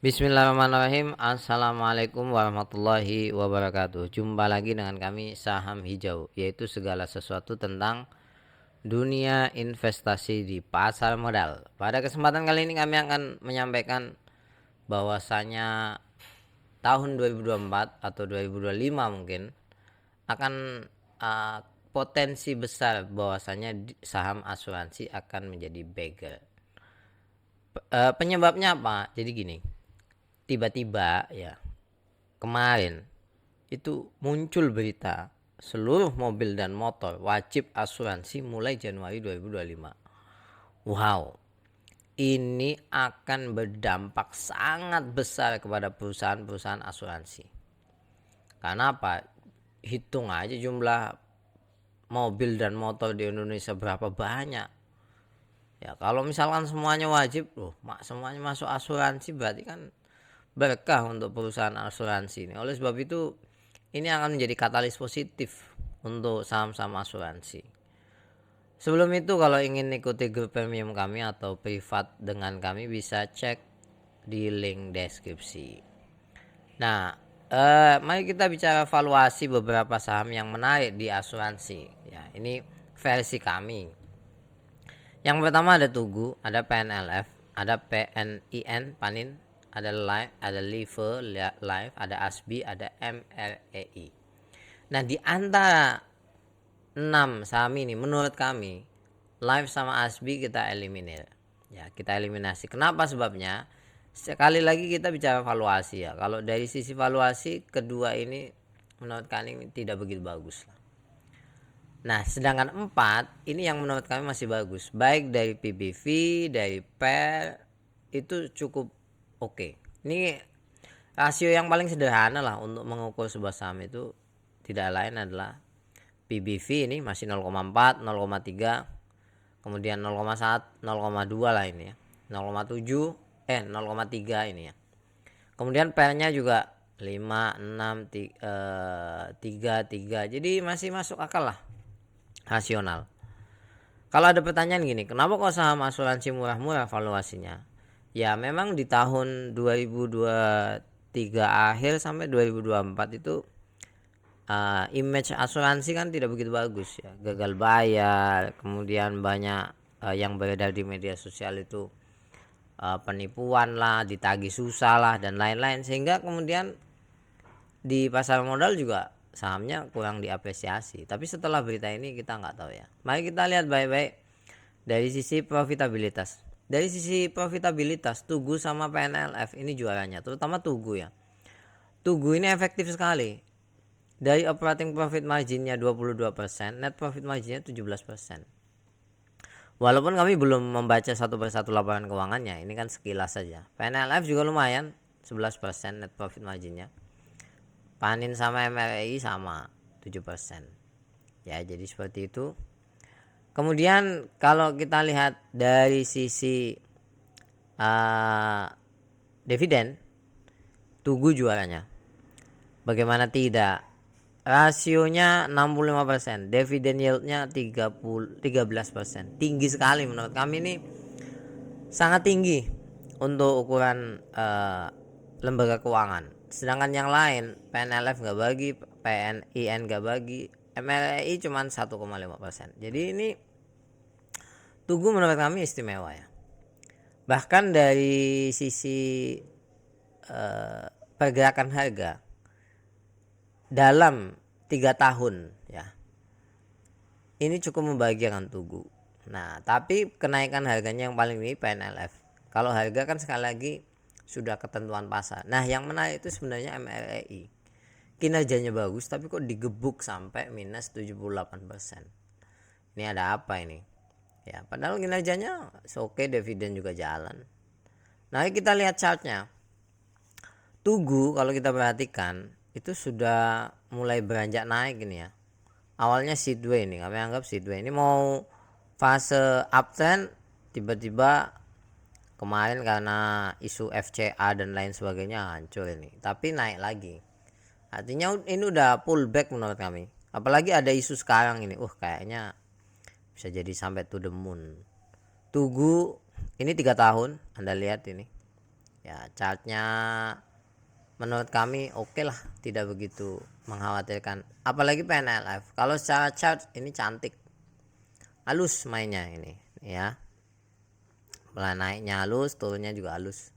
Bismillahirrahmanirrahim. Assalamualaikum warahmatullahi wabarakatuh. Jumpa lagi dengan kami Saham Hijau, yaitu segala sesuatu tentang dunia investasi di pasar modal. Pada kesempatan kali ini kami akan menyampaikan bahwasanya tahun 2024 atau 2025 mungkin akan potensi besar bahwasanya saham asuransi akan menjadi beggar. Penyebabnya apa? Jadi gini, tiba-tiba ya kemarin itu muncul berita seluruh mobil dan motor wajib asuransi mulai Januari 2025. Wow, ini akan berdampak sangat besar kepada perusahaan-perusahaan asuransi. Karena apa? Hitung aja jumlah mobil dan motor di Indonesia berapa banyak. Ya kalau misalkan semuanya wajib, semuanya masuk asuransi berarti kan berkah untuk perusahaan asuransi ini. Oleh sebab itu ini akan menjadi katalis positif untuk saham-saham asuransi. Sebelum itu kalau ingin ikuti grup premium kami atau privat dengan kami bisa cek di link deskripsi. Nah, mari kita bicara valuasi beberapa saham yang menarik di asuransi. Ya, ini versi kami. Yang pertama ada Tugu, ada PNLF, ada PNIN, Panin, ada Life, ada Live, ada ASBI, ada MREI. Nah, di antara 6 saham ini menurut kami Live sama ASBI kita eliminir. Ya, kita eliminasi. Kenapa sebabnya? Sekali lagi kita bicara valuasi ya. Kalau dari sisi valuasi kedua ini menurut kami tidak begitu bagus lah. Nah, sedangkan 4 ini yang menurut kami masih bagus. Baik dari PBV, dari PER itu cukup oke. Ini rasio yang paling sederhana lah untuk mengukur sebuah saham itu tidak lain adalah PBV ini masih 0,4, 0,3, kemudian 0,1, 0,2 lah ini ya. 0,7, 0,3 ini ya. Kemudian PER-nya juga 5, 6, 3, 3. Jadi masih masuk akal lah. Rasional. Kalau ada pertanyaan gini, kenapa kok saham asuransi murah-murah valuasinya? Ya memang di tahun 2023 akhir sampai 2024 itu image asuransi kan tidak begitu bagus ya. Gagal bayar, kemudian banyak yang beredar di media sosial itu penipuan lah, ditagih susah lah dan lain-lain, sehingga kemudian di pasar modal juga sahamnya kurang diapresiasi. Tapi setelah berita ini kita nggak tahu ya. Mari kita lihat baik-baik dari sisi profitabilitas. Dari sisi profitabilitas Tugu sama PNLF ini juaranya, terutama Tugu ya. Tugu ini efektif sekali. Dari operating profit marginnya 22%, net profit marginnya 17%. Walaupun kami belum membaca satu persatu laporan keuangannya, ini kan sekilas saja. PNLF juga lumayan, 11% net profit marginnya. Panin sama MREI sama 7%. Ya, jadi seperti itu. Kemudian kalau kita lihat dari sisi dividen, Tugu juaranya. Bagaimana tidak? Rasionya 65%, dividen yieldnya 13%. Tinggi sekali menurut kami, ini sangat tinggi untuk ukuran lembaga keuangan. Sedangkan yang lain PNLF nggak bagi, PNIN nggak bagi, MREI cuma 1,5%. Jadi ini Tugu menurut kami istimewa ya. Bahkan dari sisi pergerakan harga dalam 3 tahun ya, ini cukup membahagiakan Tugu. Nah, tapi kenaikan harganya yang paling ini PNLF. Kalau harga kan sekali lagi sudah ketentuan pasar. Nah, yang menarik itu sebenarnya MREI. Kinerjanya bagus tapi kok digebuk sampai minus 78%. Ini ada apa ini? Ya, padahal kinerjanya oke, dividen juga jalan. Nah, kita lihat chartnya. Tugu kalau kita perhatikan itu sudah mulai beranjak naik ini ya. Awalnya sideway ini, kami anggap sideway ini mau fase uptrend, tiba-tiba kemarin karena isu FCA dan lain sebagainya hancur ini, tapi naik lagi. Artinya ini udah pullback menurut kami. Apalagi ada isu sekarang ini, kayaknya bisa jadi sampai to the moon. Tugu ini 3 tahun, Anda lihat ini Ya, chartnya menurut kami oke lah, tidak begitu mengkhawatirkan. Apalagi PNLF. Kalau secara chart ini cantik, halus mainnya ini, ya. Mulai naiknya halus, turunnya juga halus.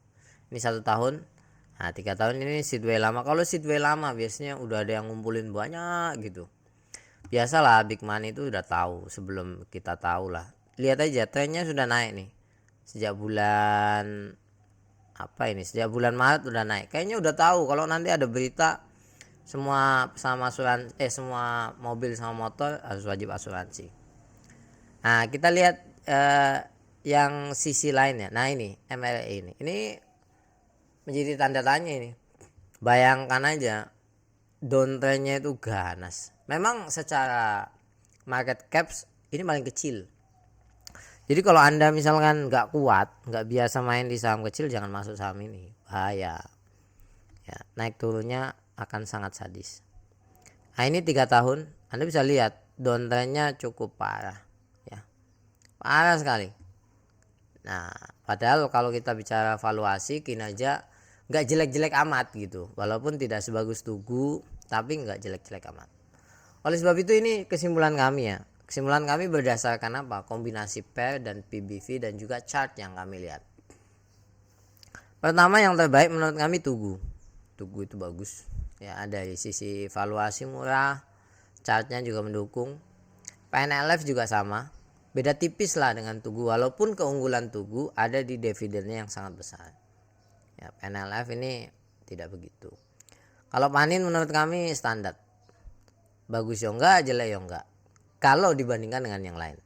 Ini 1 tahun. Nah, 3 tahun ini sideway lama. Kalau sideway lama biasanya udah ada yang ngumpulin banyak gitu. Biasalah big money itu udah tahu sebelum kita tahu lah. Lihat aja trennya sudah naik nih. Sejak bulan apa ini? Sejak bulan Maret udah naik. Kayaknya udah tahu kalau nanti ada berita semua sama asuransi, semua mobil sama motor harus wajib asuransi. Nah, kita lihat yang sisi lainnya. Nah, ini MLE ini menjadi tanda tanya ini. Bayangkan aja downtrendnya itu ganas. Memang secara market caps ini paling kecil. Jadi kalau anda misalkan nggak kuat, nggak biasa main di saham kecil, jangan masuk saham ini, bahaya. Ya, naik turunnya akan sangat sadis. Nah, ini 3 tahun, anda bisa lihat downtrendnya cukup parah, ya, parah sekali. Nah, padahal kalau kita bicara valuasi kinerja nggak jelek-jelek amat gitu, walaupun tidak sebagus Tugu, tapi nggak jelek-jelek amat. Oleh sebab itu ini kesimpulan kami ya. Kesimpulan kami berdasarkan apa? Kombinasi pair dan PBV dan juga chart yang kami lihat. Pertama yang terbaik menurut kami Tugu. Tugu itu bagus. Ya, dari sisi valuasi murah, chartnya juga mendukung. PNLF juga sama. Beda tipis lah dengan Tugu, walaupun keunggulan Tugu ada di dividennya yang sangat besar. Ya, PNLF ini tidak begitu. Kalau Panin menurut kami standar. Bagus ya enggak, jelek ya enggak, kalau dibandingkan dengan yang lain.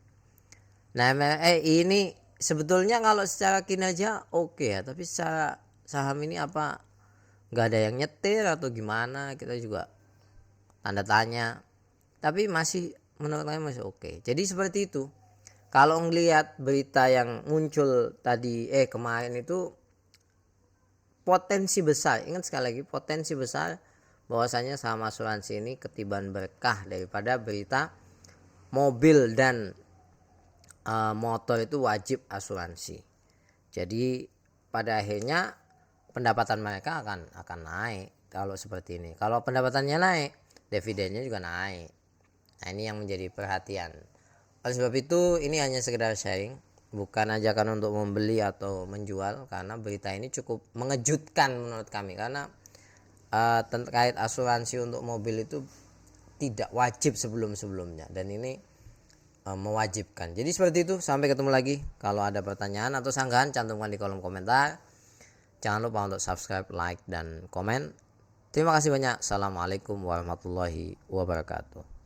Nah, MLE ini sebetulnya kalau secara kinerja oke ya, tapi secara saham ini apa nggak ada yang nyetir atau gimana, kita juga tanda tanya. Tapi masih menurut kami masih oke. Jadi seperti itu. Kalau ngelihat berita yang muncul tadi kemarin itu potensi besar, ingat sekali lagi potensi besar bahwasanya saham asuransi ini ketiban berkah daripada berita mobil dan motor itu wajib asuransi. Jadi pada akhirnya pendapatan mereka akan naik kalau seperti ini. Kalau pendapatannya naik, dividennya juga naik. Nah, ini yang menjadi perhatian. Oleh sebab itu ini hanya sekedar sharing, bukan ajakan untuk membeli atau menjual, karena berita ini cukup mengejutkan menurut kami, karena terkait asuransi untuk mobil itu tidak wajib sebelumnya, dan ini mewajibkan. Jadi seperti itu. Sampai ketemu lagi. Kalau ada pertanyaan atau sanggahan, cantumkan di kolom komentar. Jangan lupa untuk subscribe, like, dan komen. Terima kasih banyak. Assalamualaikum warahmatullahi wabarakatuh.